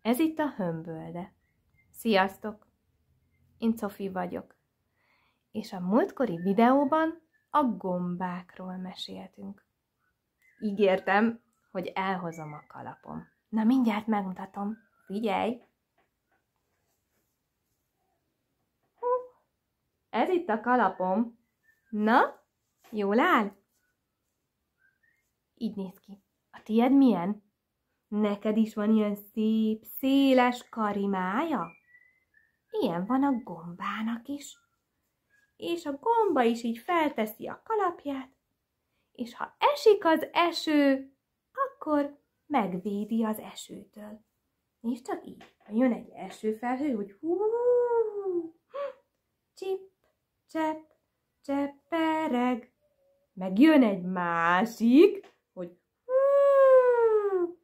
Ez itt a Hömbölde. Sziasztok! Én Cofi vagyok. És a múltkori videóban a gombákról meséltünk. Ígértem, hogy elhozom a kalapom. Na, mindjárt megmutatom. Figyelj! Ez itt a kalapom. Na, jól áll? Így néz ki. A tiéd milyen? Neked is van ilyen szép, széles karimája? Ilyen van a gombának is. És a gomba is így felteszi a kalapját, és ha esik az eső, akkor megvédi az esőtől. És csak így, ha jön egy esőfelhő, hogy hú, csip, csepp, cseppereg, meg jön egy másik, hogy hú,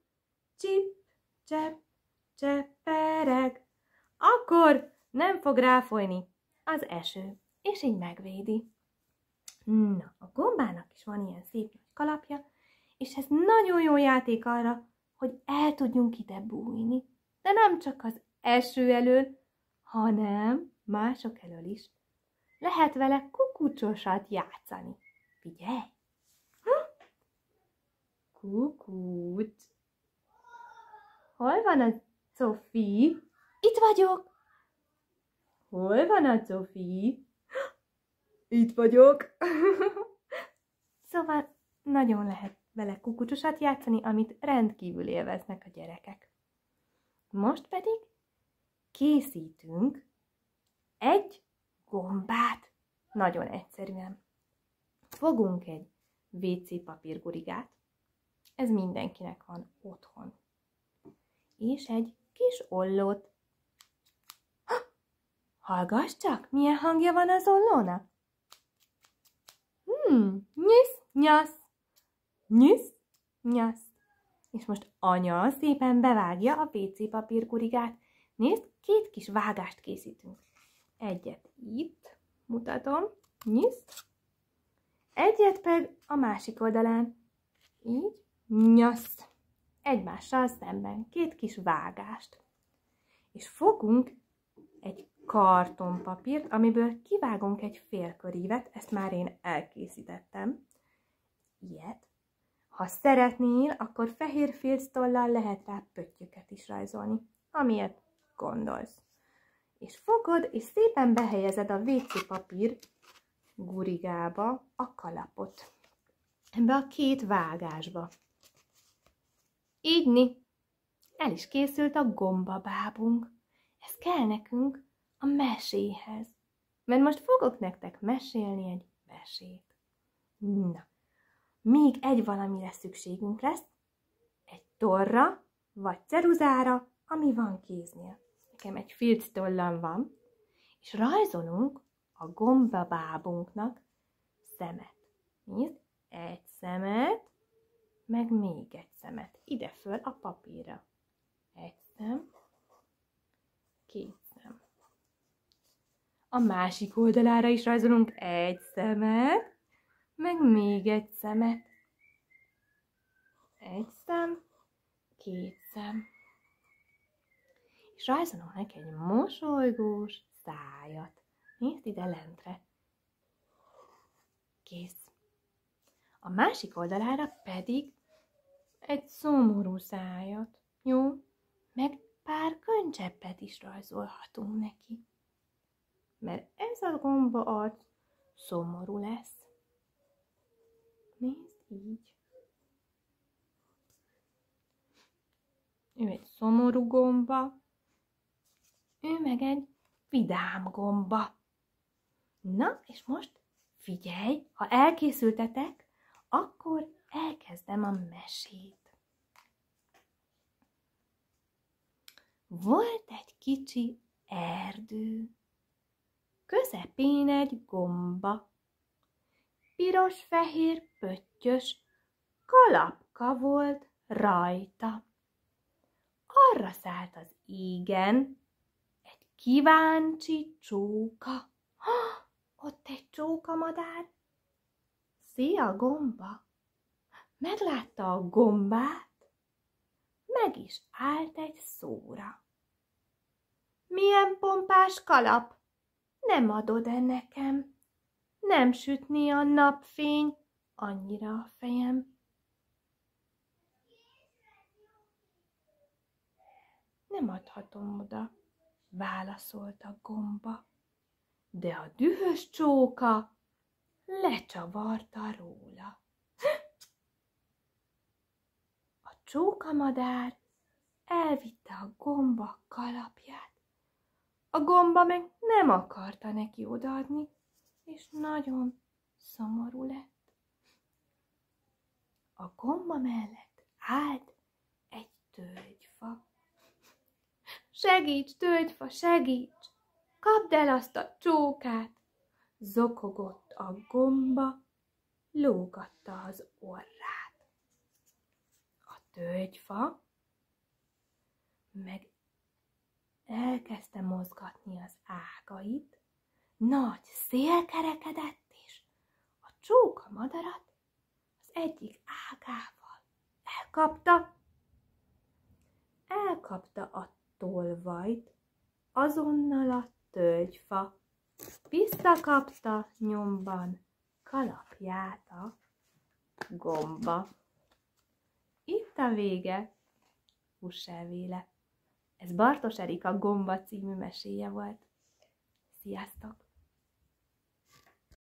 csip, csepp, cseppereg, akkor nem fog ráfolyni az eső, és így megvédi. Na, a gombának is van ilyen szép nagy kalapja, és ez nagyon jó játék arra, hogy el tudjunk ide bújni. De nem csak az eső elől, hanem mások elől is. Lehet vele kukucsosat játszani. Figyelj! Kukucs! Hol van a Cofi? Itt vagyok! Hol van a Cofi? Itt vagyok! Szóval nagyon lehet vele kukucsosat játszani, amit rendkívül élveznek a gyerekek. Most pedig készítünk egy gombát. Nagyon egyszerűen. Fogunk egy WC papírgurigát, ez mindenkinek van otthon. És egy kis ollót. Hallgass csak, milyen hangja van az ollónak? Nyisz, nyasz, nyisz, nyasz. És most anya szépen bevágja a WC papírgurigát. Nézd, 2 kis vágást készítünk. Egyet itt, mutatom, nyisz. Egyet pedig a másik oldalán. Így, nyasz. Egymással szemben 2 kis vágást. És fogunk egy kartonpapírt, amiből kivágunk egy félkörívet, ezt már én elkészítettem. Ilyet. Ha szeretnél, akkor fehér filctollal lehet rá pöttyöket is rajzolni, amilyet gondolsz. És fogod, és szépen behelyezed a WC papír gurigába a kalapot. Ebbe a 2 vágásba. Ígyni. El is készült a gombabábunk. Ez kell nekünk a meséhez. Mert most fogok nektek mesélni egy mesét. Na, még egy valamire szükségünk lesz. Egy torra, vagy ceruzára, ami van kéznél. Nekem egy filctollam van. És rajzolunk a gombabábunknak szemet. Nézd, egy szemet, meg még egy szemet. Ide föl a papírra. Egy szem, 2 szem. A másik oldalára is rajzolunk egy szemet, meg még egy szemet. Egy szem, 2 szem. És rajzolunk neki egy mosolygós szájat. Nézd ide lentre. Kész. A másik oldalára pedig egy szomorú szájat. Jó? Meg pár könycseppet is rajzolhatunk neki. Mert ez a gomba arc szomorú lesz. Nézd így. Ő egy szomorú gomba, ő meg egy vidám gomba. Na, és most figyelj, ha elkészültetek, akkor elkezdem a mesét. Volt egy kicsi erdő, közepén egy gomba, piros-fehér pöttyös kalapka volt rajta. Arra szállt az égen egy kíváncsi csóka. Ott egy csókamadár. Szia, gomba! Meglátta a gombát, meg is állt egy szóra. Milyen pompás kalap! Nem adod-e nekem? Nem sütni a napfény annyira a fejem. Nem adhatom oda, válaszolt a gomba, de a dühös csóka lecsavarta róla. A csókamadár elvitte a gomba kalapját. A gomba meg nem akarta neki odaadni, és nagyon szomorú lett. A gomba mellett állt egy tölgyfa. Segíts, tölgyfa, segíts! Kapd el azt a csókát! Zokogott a gomba, lógatta az orrát. A tölgyfa meg elkezdte mozgatni az ágait, nagy szél kerekedett, és a csóka madarat az egyik ágával elkapta a tolvajt, azonnal a tölgyfa visszakapta nyomban kalapját a gomba. Itt a vége, fuss el véle. Ez Bartos Erika Gomba című meséje volt. Sziasztok!